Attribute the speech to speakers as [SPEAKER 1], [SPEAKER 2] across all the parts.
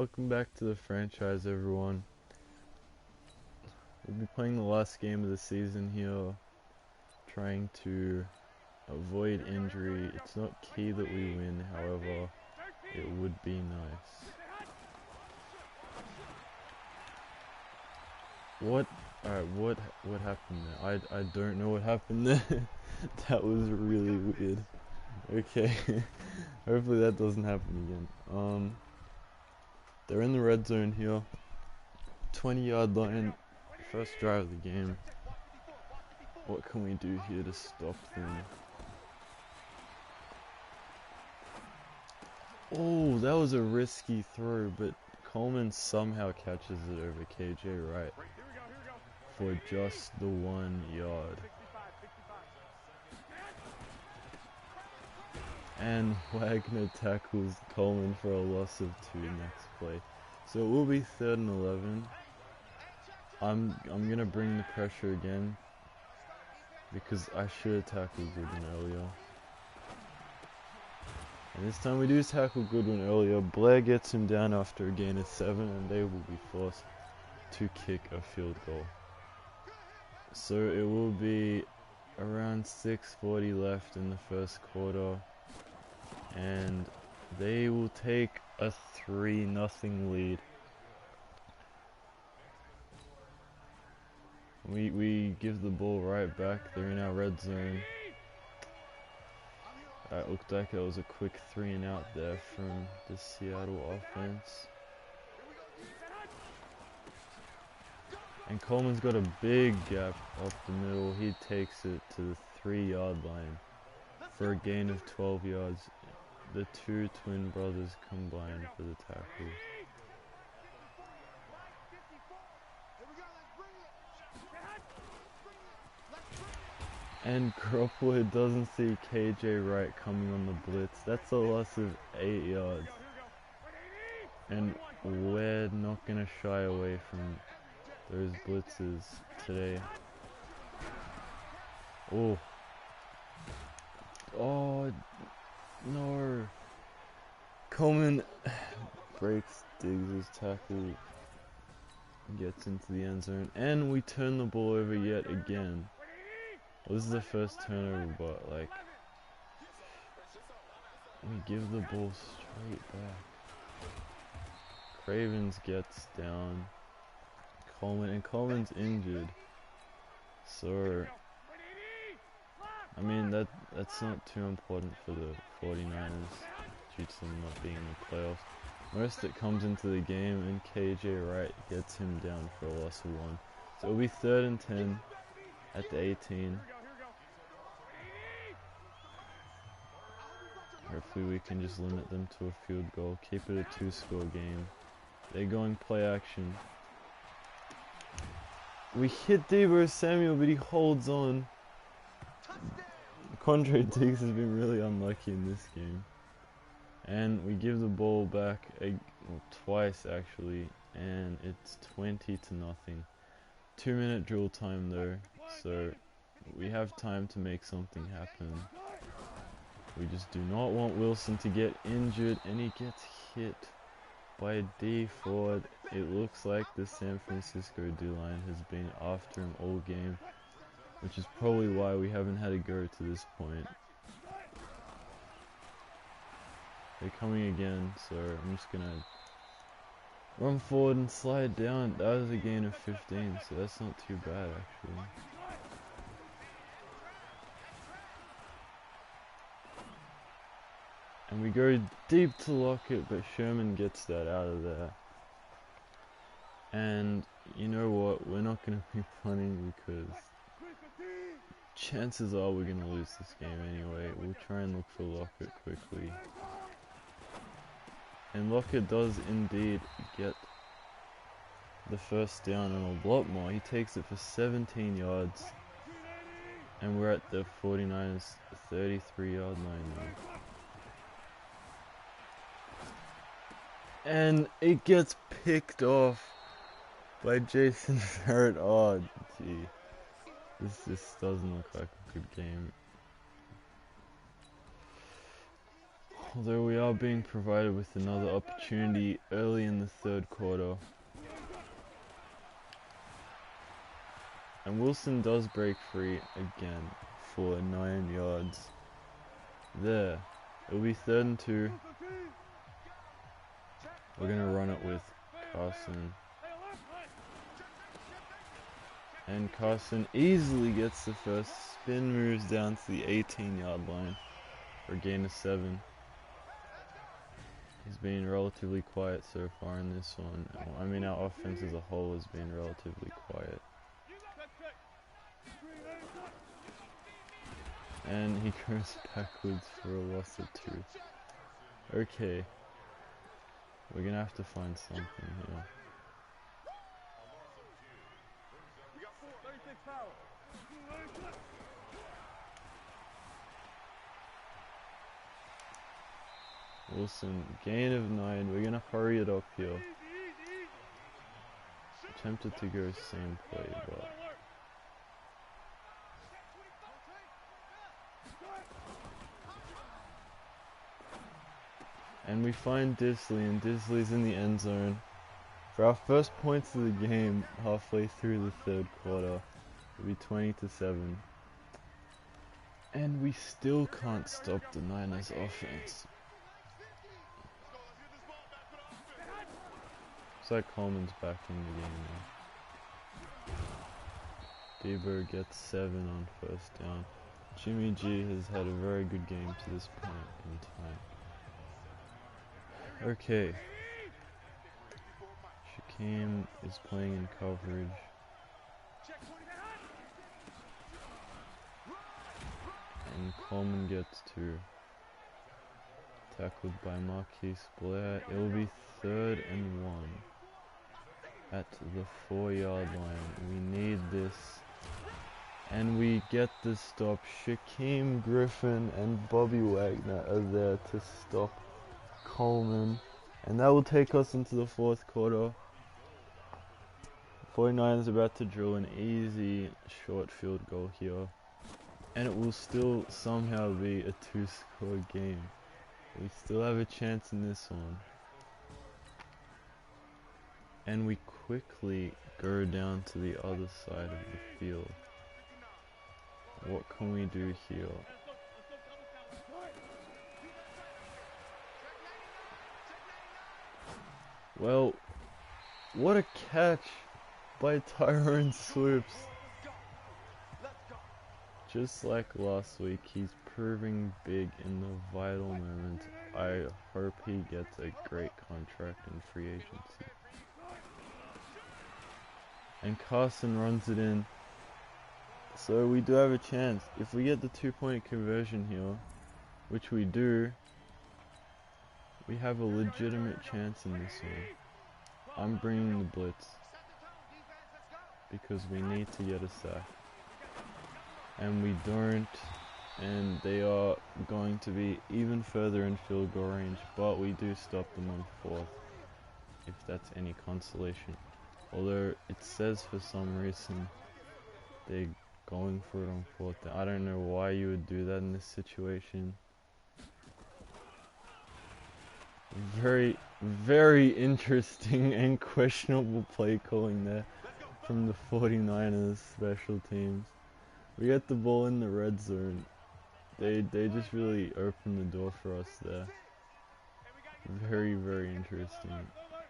[SPEAKER 1] Welcome back to the franchise, everyone. We'll be playing the last game of the season here, trying to avoid injury. It's not key that we win, however, it would be nice. What? Alright, what happened there? I don't know what happened there. That was really weird. Okay, hopefully that doesn't happen again. They're in the red zone here. 20-yard line, first drive of the game. What can we do here to stop them? Oh, that was a risky throw, but Coleman somehow catches it over KJ Wright for just the 1 yard. And Wagner tackles Coleman for a loss of 2 next play. So it will be 3rd and 11. I'm gonna bring the pressure again because I should have tackled Goodwin earlier. And this time we do tackle Goodwin earlier. Blair gets him down after a gain of 7, and they will be forced to kick a field goal. So it will be around 6:40 left in the first quarter, and they will take a 3-0 lead. We give the ball right back. They're in our red zone. It looked like it was a quick 3 and out there from the Seattle offense. And Coleman's got a big gap up the middle. He takes it to the 3-yard line for a gain of 12 yards. The two twin brothers combined for the tackle. And Garoppolo doesn't see KJ Wright coming on the blitz. That's a loss of 8 yards. And we're not going to shy away from those blitzes today. Oh. Oh, no. Coleman breaks Diggs' tackle, gets into the end zone, and we turn the ball over yet again. Well, this is the first turnover, but like, we give the ball straight back. Cravens gets down. Coleman's injured. So, I mean, that's not too important for the 49ers due to them not being in the playoffs. Most that comes into the game, and KJ Wright gets him down for a loss of 1. So it'll be 3rd and 10 at the 18. Hopefully we can just limit them to a field goal, keep it a 2-score game. They're going play action. We hit Deebo Samuel, but he holds on. Condre Diggs has been really unlucky in this game. And we give the ball back twice actually, and it's 20-0. 2-minute drill time though, so we have time to make something happen. We just do not want Wilson to get injured, and he gets hit by D Ford. It looks like the San Francisco D-line has been after him all game, which is probably why we haven't had a go to this point. They're coming again, so I'm just gonna run forward and slide down. That was a gain of 15, so that's not too bad actually. And we go deep to Lockett, but Sherman gets that out of there. And you know what? We're not going to be punting because chances are we're going to lose this game anyway. We'll try and look for Lockett quickly. And Lockett does indeed get the first down and a lot more. He takes it for 17 yards. And we're at the 49ers 33-yard line now. And it gets picked off by Jason Barrett. Oh, gee. This just doesn't look like a good game. Although we are being provided with another opportunity early in the third quarter. And Wilson does break free again for 9 yards. There. It'll be 3rd and 2. We're going to run it with Carson. And Carson easily gets the first. Spin moves down to the 18-yard line for a gain of 7. He's been relatively quiet so far in this one. I mean, our offense as a whole has been relatively quiet. And he goes backwards for a loss of 2. Okay. We're gonna have to find something here. Wilson, gain of 9. We're gonna hurry it up here. Tempted to go same play, but and we find Disley, and Disley's in the end zone for our first points of the game halfway through the 3rd quarter. It'll be 20-7. And we still can't stop the Niners offense. Looks like Coleman's back in the game now. Debo gets 7 on 1st down. Jimmy G has had a very good game to this point in time. Okay. Shaquem is playing in coverage. And Coleman gets 2. Tackled by Marquise Blair. It will be 3rd and 1 at the 4-yard line. We need this. And we get the stop. Shaquem Griffin and Bobby Wagner are there to stop Coleman. And that will take us into the 4th quarter. 49ers about to drill an easy short field goal here. And it will still somehow be a 2-score game. We still have a chance in this one. And we quickly go down to the other side of the field. What can we do here? Well, what a catch by Tyrone Swoops. Just like last week, he's proving big in the vital moments. I hope he gets a great contract in free agency. And Carson runs it in. So we do have a chance. If we get the 2-point conversion here, which we do, we have a legitimate chance in this one. I'm bringing the blitz because we need to get a sack. And we don't, and they are going to be even further in field goal range, but we do stop them on 4th, if that's any consolation. Although it says for some reason they're going for it on 4th. I don't know why you would do that in this situation. Very, very interesting and questionable play calling there from the 49ers special teams. We get the ball in the red zone. They just really opened the door for us there. Very, very interesting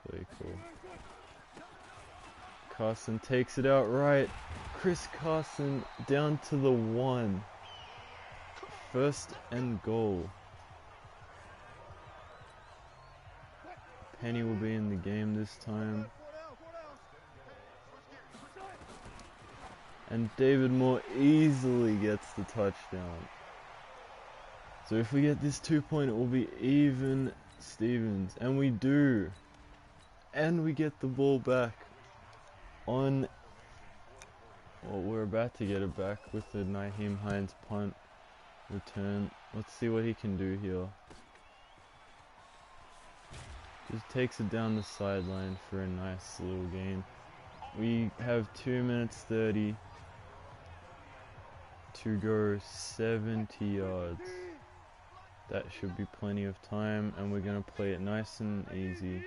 [SPEAKER 1] play call. Carson takes it out right. Chris Carson down to the 1. 1st and goal. Penny will be in the game this time. And David Moore easily gets the touchdown. So if we get this 2-point, it will be even Stevens. And we do. And we get the ball back on... Well, we're about to get it back with the Nyheim Hines punt return. Let's see what he can do here. Just takes it down the sideline for a nice little gain. We have 2 minutes 30 to go 70 yards. That should be plenty of time, and we're going to play it nice and easy.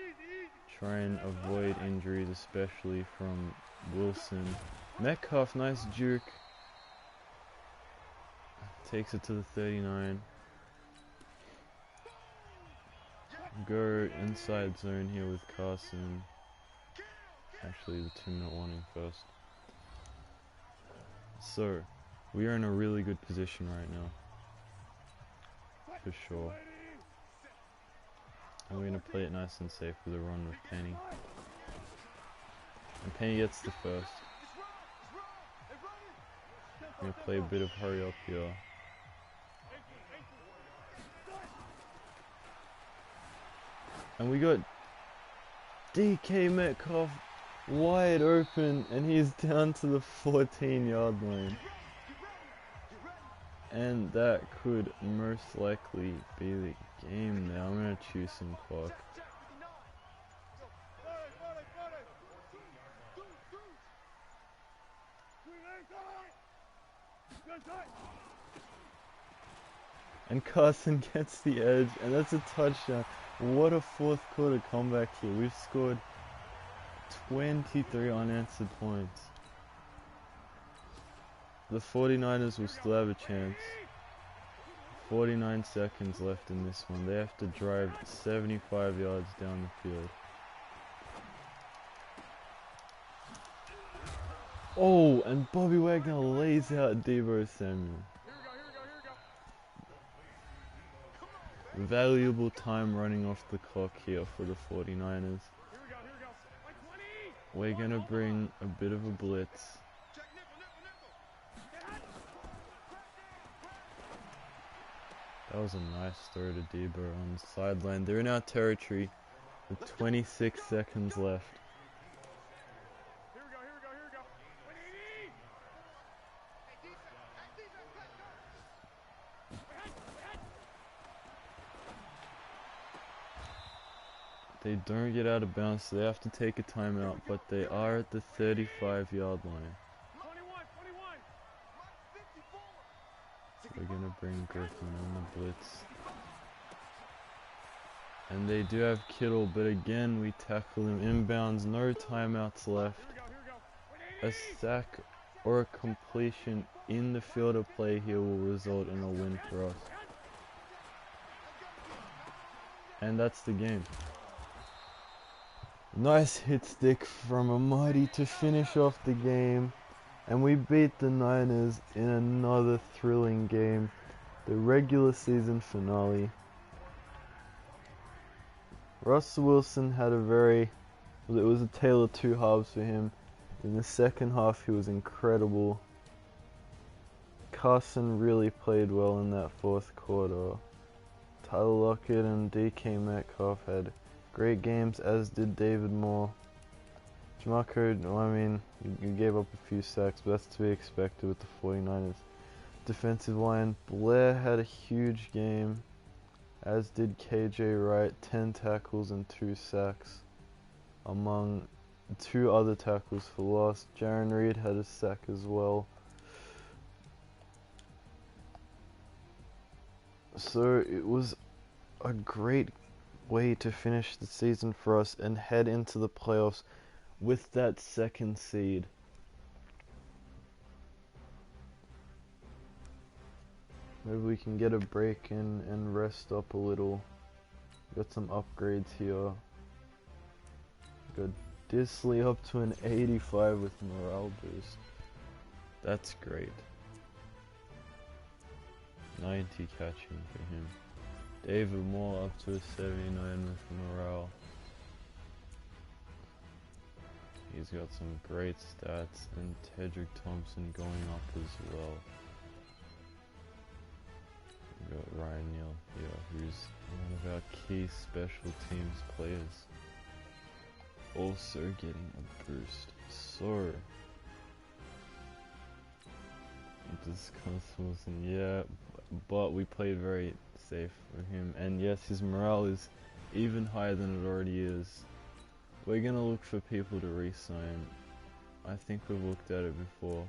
[SPEAKER 1] Try and avoid injuries, especially from Wilson. Metcalf, nice juke. Takes it to the 39. Go inside zone here with Carson. Actually, the 2-minute warning first. So, we are in a really good position right now. For sure. And we're going to play it nice and safe with a run with Penny. And Penny gets the first. We're going to play a bit of hurry up here. And we got DK Metcalf wide open, and he's down to the 14-yard line. And that could most likely be the game now. I'm going to choose some clock. And Carson gets the edge, and that's a touchdown. What a fourth quarter comeback here. We've scored 23 unanswered points. The 49ers will still have a chance. 49 seconds left in this one. They have to drive 75 yards down the field. Oh, and Bobby Wagner lays out Deebo Samuel. Valuable time running off the clock here for the 49ers. We're going to bring a bit of a blitz. That was a nice throw to Deebo on the sideline. They're in our territory with 26 seconds left. They don't get out of bounds, so they have to take a timeout, but they are at the 35-yard line. We're going to bring Griffin on the blitz. And they do have Kittle, but again, we tackle him inbounds, no timeouts left. A sack or a completion in the field of play here will result in a win for us. And that's the game. Nice hit stick from Amadi to finish off the game. And we beat the Niners in another thrilling game. The regular season finale. Russell Wilson had it was a tale of two halves for him. In the second half he was incredible. Carson really played well in that fourth quarter. Tyler Lockett and DK Metcalf had great games, as did David Moore. Jamarco, I mean, you gave up a few sacks, but that's to be expected with the 49ers defensive line. Blair had a huge game, as did KJ Wright, 10 tackles and 2 sacks, among 2 other tackles for loss. Jaron Reed had a sack as well. So it was a great way to finish the season for us and head into the playoffs with that second seed. Maybe we can get a break and rest up a little. Got some upgrades here. Got Disley up to an 85 with morale boost. That's great. 90 catching for him. David Moore up to a 79 with morale. He's got some great stats, and Tedrick Thompson going up as well. We got Ryan Neal here, who's one of our key special teams players. Also getting a boost. So, this Wilson, yeah, but we played very safe for him, and yes, his morale is even higher than it already is. We're gonna look for people to re-sign. I think we've looked at it before.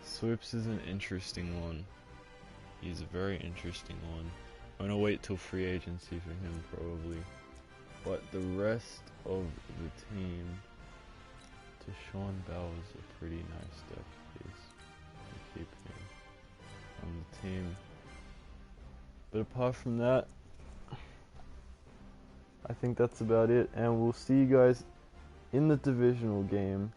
[SPEAKER 1] Swoops is an interesting one. He's a very interesting one. I'm gonna wait till free agency for him probably. But the rest of the team, Sean Bell is a pretty nice step piece. Keep him on the team. But apart from that, I think that's about it. And we'll see you guys in the divisional game